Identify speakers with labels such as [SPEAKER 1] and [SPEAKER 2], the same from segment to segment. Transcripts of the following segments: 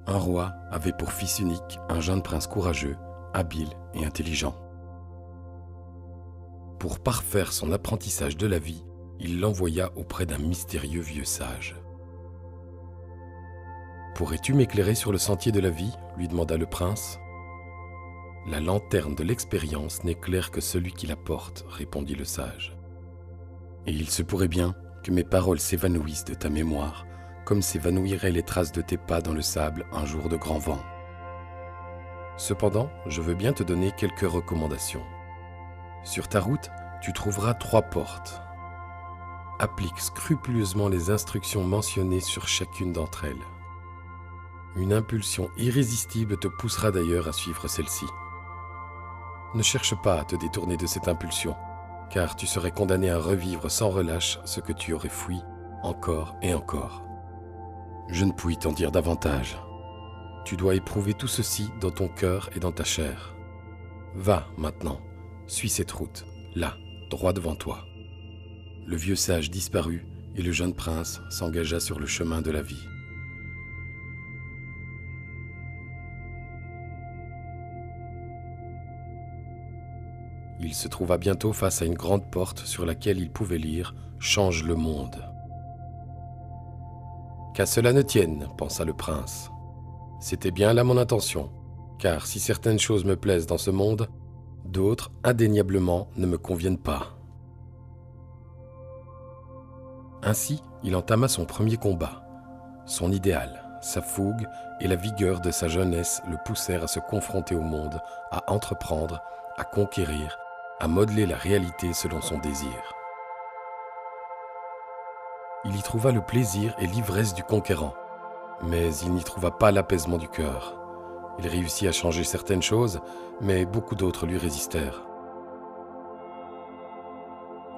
[SPEAKER 1] Un roi avait pour fils unique un jeune prince courageux, habile et intelligent. Pour parfaire son apprentissage de la vie, il l'envoya auprès d'un mystérieux vieux sage. « Pourrais-tu m'éclairer sur le sentier de la vie ?» lui demanda le prince. « La lanterne de l'expérience n'éclaire que celui qui la porte, » répondit le sage. « Et il se pourrait bien que mes paroles s'évanouissent de ta mémoire, comme s'évanouiraient les traces de tes pas dans le sable un jour de grand vent. Cependant, je veux bien te donner quelques recommandations. Sur ta route, tu trouveras 3 portes. Applique scrupuleusement les instructions mentionnées sur chacune d'entre elles. Une impulsion irrésistible te poussera d'ailleurs à suivre celle-ci. Ne cherche pas à te détourner de cette impulsion, car tu serais condamné à revivre sans relâche ce que tu aurais fui encore et encore. Je ne puis t'en dire davantage. Tu dois éprouver tout ceci dans ton cœur et dans ta chair. Va maintenant, suis cette route, là, droit devant toi. » Le vieux sage disparut et le jeune prince s'engagea sur le chemin de la vie. Il se trouva bientôt face à une grande porte sur laquelle il pouvait lire « Change le monde ». « Qu'à cela ne tienne, » pensa le prince. « C'était bien là mon intention, car si certaines choses me plaisent dans ce monde, d'autres, indéniablement, ne me conviennent pas. » Ainsi, il entama son premier combat. Son idéal, sa fougue et la vigueur de sa jeunesse le poussèrent à se confronter au monde, à entreprendre, à conquérir, à modeler la réalité selon son désir. Il y trouva le plaisir et l'ivresse du conquérant, mais il n'y trouva pas l'apaisement du cœur. Il réussit à changer certaines choses, mais beaucoup d'autres lui résistèrent.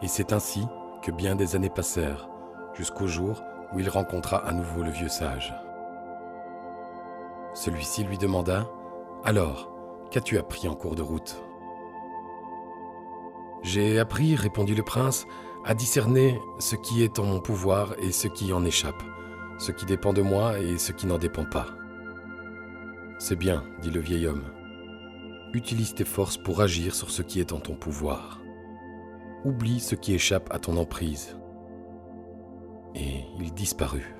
[SPEAKER 1] Et c'est ainsi que bien des années passèrent, jusqu'au jour où il rencontra à nouveau le vieux sage. Celui-ci lui demanda « Alors, qu'as-tu appris en cours de route ?» « J'ai appris, » répondit le prince, « à discerner ce qui est en mon pouvoir et ce qui en échappe, ce qui dépend de moi et ce qui n'en dépend pas. » « C'est bien, » dit le vieil homme. « Utilise tes forces pour agir sur ce qui est en ton pouvoir. Oublie ce qui échappe à ton emprise. » Et il disparut.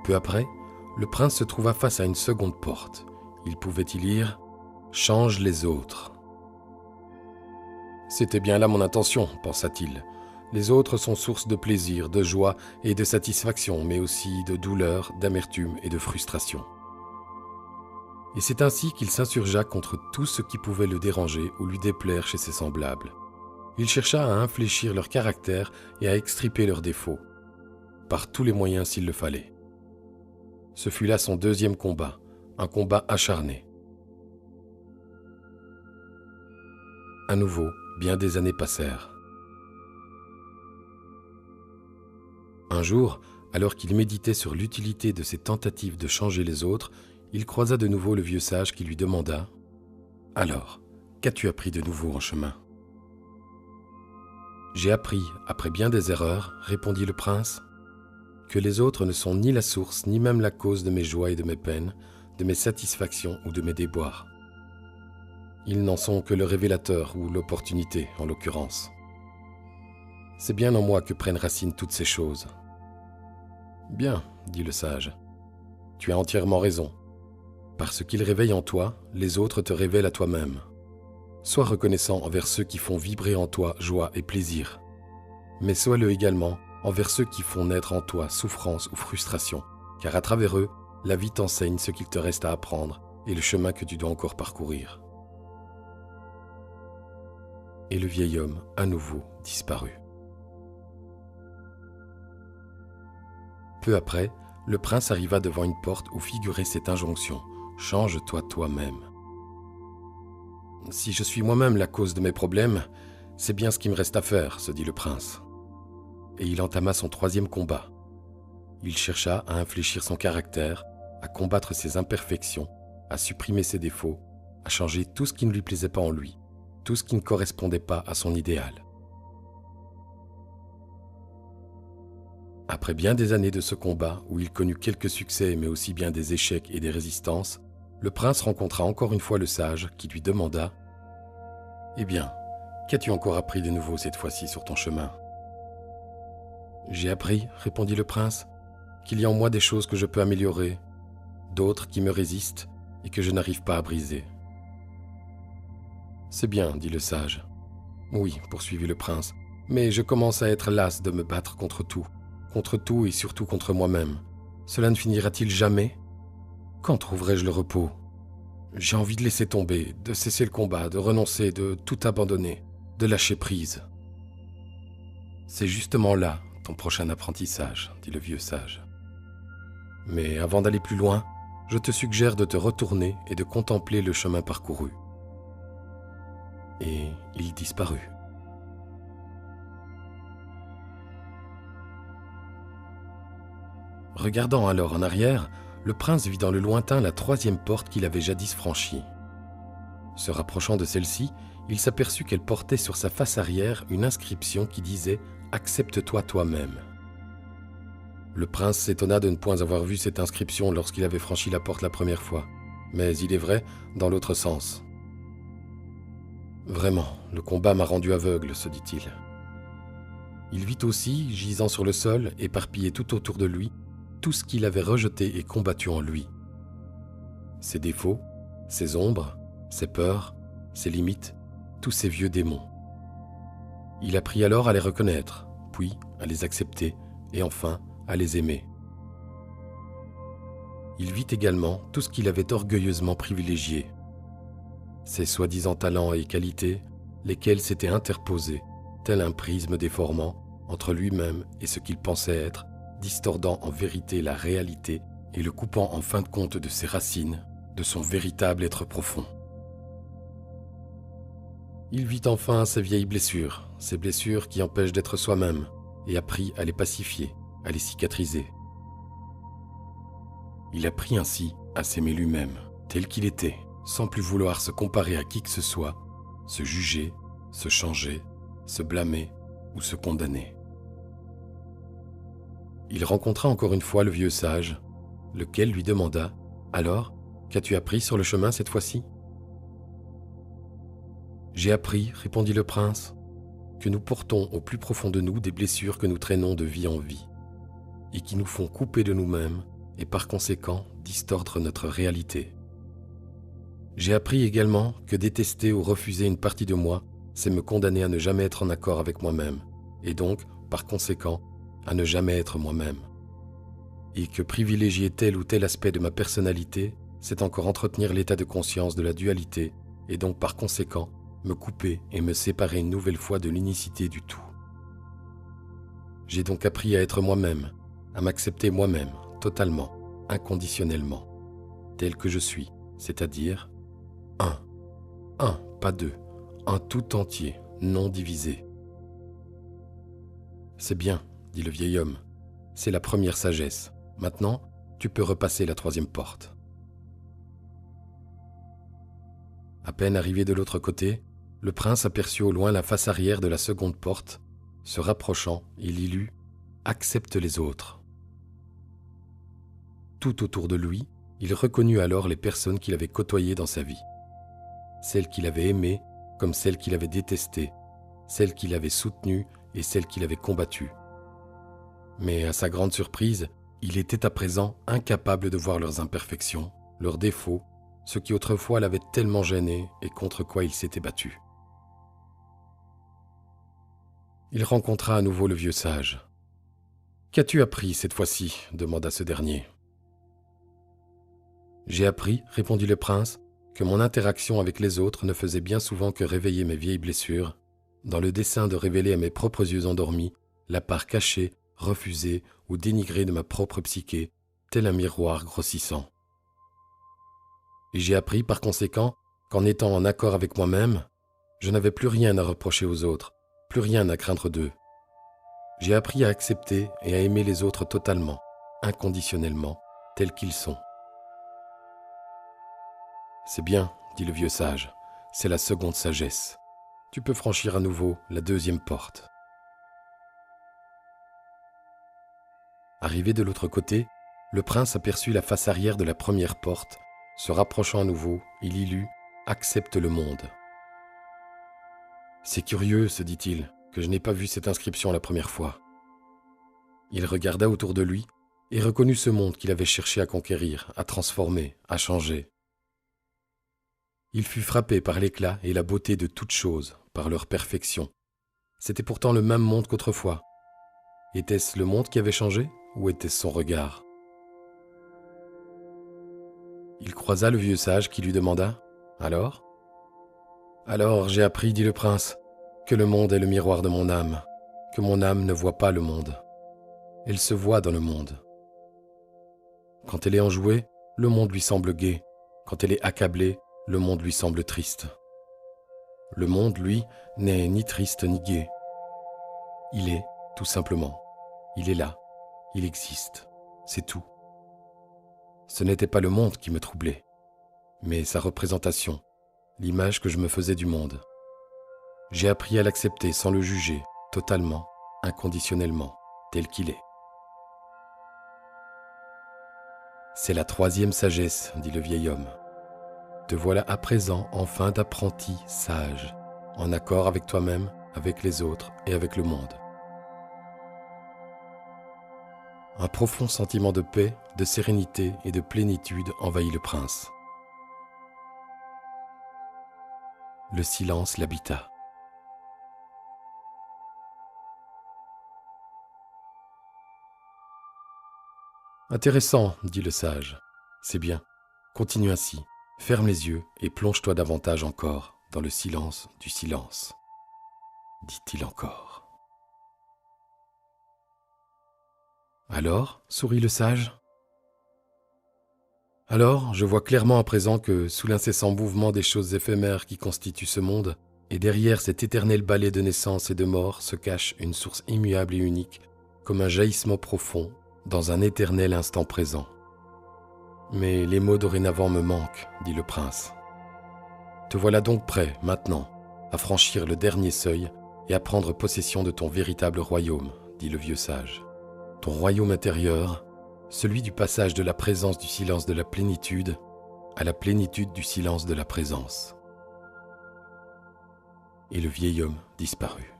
[SPEAKER 1] Peu après, le prince se trouva face à une seconde porte. Il pouvait y lire « Change les autres ». « C'était bien là mon intention, » pensa-t-il. « Les autres sont source de plaisir, de joie et de satisfaction, mais aussi de douleur, d'amertume et de frustration. » Et c'est ainsi qu'il s'insurgea contre tout ce qui pouvait le déranger ou lui déplaire chez ses semblables. Il chercha à infléchir leur caractère et à extirper leurs défauts, par tous les moyens s'il le fallait. Ce fut là son deuxième combat, un combat acharné. À nouveau, bien des années passèrent. Un jour, alors qu'il méditait sur l'utilité de ses tentatives de changer les autres, il croisa de nouveau le vieux sage qui lui demanda « Alors, qu'as-tu appris de nouveau en chemin ?» « J'ai appris, après bien des erreurs, répondit le prince, que les autres ne sont ni la source ni même la cause de mes joies et de mes peines, de mes satisfactions ou de mes déboires. Ils n'en sont que le révélateur ou l'opportunité, en l'occurrence. C'est bien en moi que prennent racine toutes ces choses. » « Bien, » dit le sage, « tu as entièrement raison. Parce qu'ils réveillent en toi, les autres te révèlent à toi-même. Sois reconnaissant envers ceux qui font vibrer en toi joie et plaisir, mais sois-le également envers ceux qui font naître en toi souffrance ou frustration, car à travers eux, la vie t'enseigne ce qu'il te reste à apprendre et le chemin que tu dois encore parcourir. » Et le vieil homme, à nouveau, disparut. Peu après, le prince arriva devant une porte où figurait cette injonction « Change-toi toi-même ». « Si je suis moi-même la cause de mes problèmes, c'est bien ce qui me reste à faire, » se dit le prince. Et il entama son troisième combat. Il chercha à infléchir son caractère, à combattre ses imperfections, à supprimer ses défauts, à changer tout ce qui ne lui plaisait pas en lui, tout ce qui ne correspondait pas à son idéal. Après bien des années de ce combat, où il connut quelques succès mais aussi bien des échecs et des résistances, le prince rencontra encore une fois le sage qui lui demanda « Eh bien, qu'as-tu encore appris de nouveau cette fois-ci sur ton chemin ?»« J'ai appris, répondit le prince, qu'il y a en moi des choses que je peux améliorer, d'autres qui me résistent et que je n'arrive pas à briser. »« C'est bien, dit le sage. »« Oui, poursuivit le prince, mais je commence à être las de me battre contre tout et surtout contre moi-même. Cela ne finira-t-il jamais ? Quand trouverai-je le repos ? J'ai envie de laisser tomber, de cesser le combat, de renoncer, de tout abandonner, de lâcher prise. »« C'est justement là ton prochain apprentissage, dit le vieux sage. Mais avant d'aller plus loin, je te suggère de te retourner et de contempler le chemin parcouru. » Et il disparut. Regardant alors en arrière, le prince vit dans le lointain la troisième porte qu'il avait jadis franchie. Se rapprochant de celle-ci, il s'aperçut qu'elle portait sur sa face arrière une inscription qui disait « Accepte-toi toi-même ». Le prince s'étonna de ne point avoir vu cette inscription lorsqu'il avait franchi la porte la première fois, mais il est vrai, dans l'autre sens. « Vraiment, le combat m'a rendu aveugle, se dit-il. » Il vit aussi, gisant sur le sol, éparpillé tout autour de lui, tout ce qu'il avait rejeté et combattu en lui. Ses défauts, ses ombres, ses peurs, ses limites, tous ces vieux démons. Il apprit alors à les reconnaître, puis à les accepter et enfin à les aimer. Il vit également tout ce qu'il avait orgueilleusement privilégié. Ses soi-disant talents et qualités, lesquels s'étaient interposés, tel un prisme déformant, entre lui-même et ce qu'il pensait être, distordant en vérité la réalité et le coupant en fin de compte de ses racines, de son véritable être profond. Il vit enfin ses vieilles blessures, ces blessures qui empêchent d'être soi-même, et apprit à les pacifier, à les cicatriser. Il apprit ainsi à s'aimer lui-même, tel qu'il était, sans plus vouloir se comparer à qui que ce soit, se juger, se changer, se blâmer ou se condamner. Il rencontra encore une fois le vieux sage, lequel lui demanda « Alors, qu'as-tu appris sur le chemin cette fois-ci » ?« J'ai appris, répondit le prince, que nous portons au plus profond de nous des blessures que nous traînons de vie en vie, et qui nous font couper de nous-mêmes et par conséquent distordre notre réalité. J'ai appris également que détester ou refuser une partie de moi, c'est me condamner à ne jamais être en accord avec moi-même, et donc, par conséquent, à ne jamais être moi-même. Et que privilégier tel ou tel aspect de ma personnalité, c'est encore entretenir l'état de conscience de la dualité, et donc par conséquent, me couper et me séparer une nouvelle fois de l'unicité du tout. J'ai donc appris à être moi-même, à m'accepter moi-même, totalement, inconditionnellement, tel que je suis, c'est-à-dire un, pas deux, un tout entier, non divisé. C'est bien, dit le vieil homme, c'est la première sagesse. Maintenant, tu peux repasser la troisième porte. À peine arrivé de l'autre côté, le prince aperçut au loin la face arrière de la seconde porte. Se rapprochant, il y lut « Accepte les autres ». Tout autour de lui, il reconnut alors les personnes qu'il avait côtoyées dans sa vie. Celles qu'il avait aimées comme celles qu'il avait détestées, celles qu'il avait soutenues et celles qu'il avait combattues. Mais à sa grande surprise, il était à présent incapable de voir leurs imperfections, leurs défauts, ce qui autrefois l'avait tellement gêné et contre quoi il s'était battu. Il rencontra à nouveau le vieux sage. « Qu'as-tu appris cette fois-ci » demanda ce dernier. « J'ai appris, répondit le prince, que mon interaction avec les autres ne faisait bien souvent que réveiller mes vieilles blessures, dans le dessein de révéler à mes propres yeux endormis la part cachée, refusée ou dénigrée de ma propre psyché, tel un miroir grossissant. Et j'ai appris par conséquent qu'en étant en accord avec moi-même, je n'avais plus rien à reprocher aux autres, plus rien à craindre d'eux. J'ai appris à accepter et à aimer les autres totalement, inconditionnellement, tels qu'ils sont. C'est bien, dit le vieux sage, c'est la seconde sagesse. Tu peux franchir à nouveau la deuxième porte. Arrivé de l'autre côté, le prince aperçut la face arrière de la première porte. Se rapprochant à nouveau, il y lut « Accepte le monde ». « C'est curieux, se dit-il, que je n'ai pas vu cette inscription la première fois. » Il regarda autour de lui et reconnut ce monde qu'il avait cherché à conquérir, à transformer, à changer. Il fut frappé par l'éclat et la beauté de toutes choses, par leur perfection. C'était pourtant le même monde qu'autrefois. Était-ce le monde qui avait changé ou était-ce son regard ? Il croisa le vieux sage qui lui demanda « Alors ?»« Alors j'ai appris, dit le prince, que le monde est le miroir de mon âme, que mon âme ne voit pas le monde. Elle se voit dans le monde. Quand elle est enjouée, le monde lui semble gai. Quand elle est accablée, le monde lui semble triste. Le monde, lui, n'est ni triste ni gai. Il est, tout simplement. Il est là. Il existe. C'est tout. Ce n'était pas le monde qui me troublait, mais sa représentation, l'image que je me faisais du monde. J'ai appris à l'accepter sans le juger, totalement, inconditionnellement, tel qu'il est. C'est la troisième sagesse, dit le vieil homme. Te voilà à présent enfin d'apprenti sage, en accord avec toi-même, avec les autres et avec le monde. Un profond sentiment de paix, de sérénité et de plénitude envahit le prince. Le silence l'habita. Intéressant, dit le sage. C'est bien. Continue ainsi. Ferme les yeux et plonge-toi davantage encore dans le silence du silence, dit-il encore. Alors, sourit le sage. Alors, je vois clairement à présent que, sous l'incessant mouvement des choses éphémères qui constituent ce monde, et derrière cet éternel balai de naissance et de mort se cache une source immuable et unique, comme un jaillissement profond, dans un éternel instant présent. Mais les mots dorénavant me manquent, dit le prince. Te voilà donc prêt, maintenant, à franchir le dernier seuil et à prendre possession de ton véritable royaume, dit le vieux sage. Ton royaume intérieur, celui du passage de la présence du silence de la plénitude à la plénitude du silence de la présence. Et le vieil homme disparut.